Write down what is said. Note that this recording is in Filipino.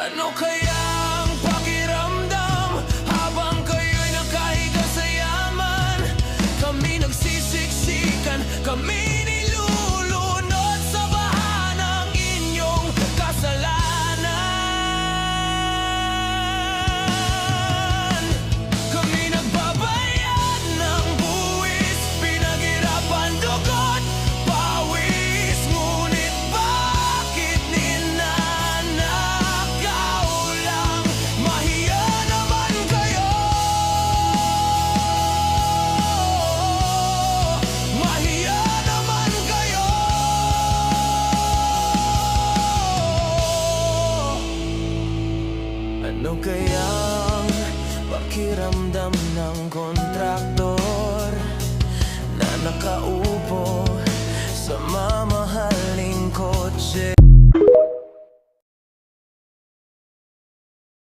Ano kayang pakiramdam habang kayo'y nakahiga sa yaman? Kami nagsisiksikan, kami nilulunod sa baha ng inyong kasalanan. Kami nagbabayad ng buwis, pinaghirapan dugot, pawis. Ngunit bakit ninanakaw lang? Mahiya naman kayo! Mahiya naman kayo! Ano kayang pakiramdam ng kontraktor na nakaupo sa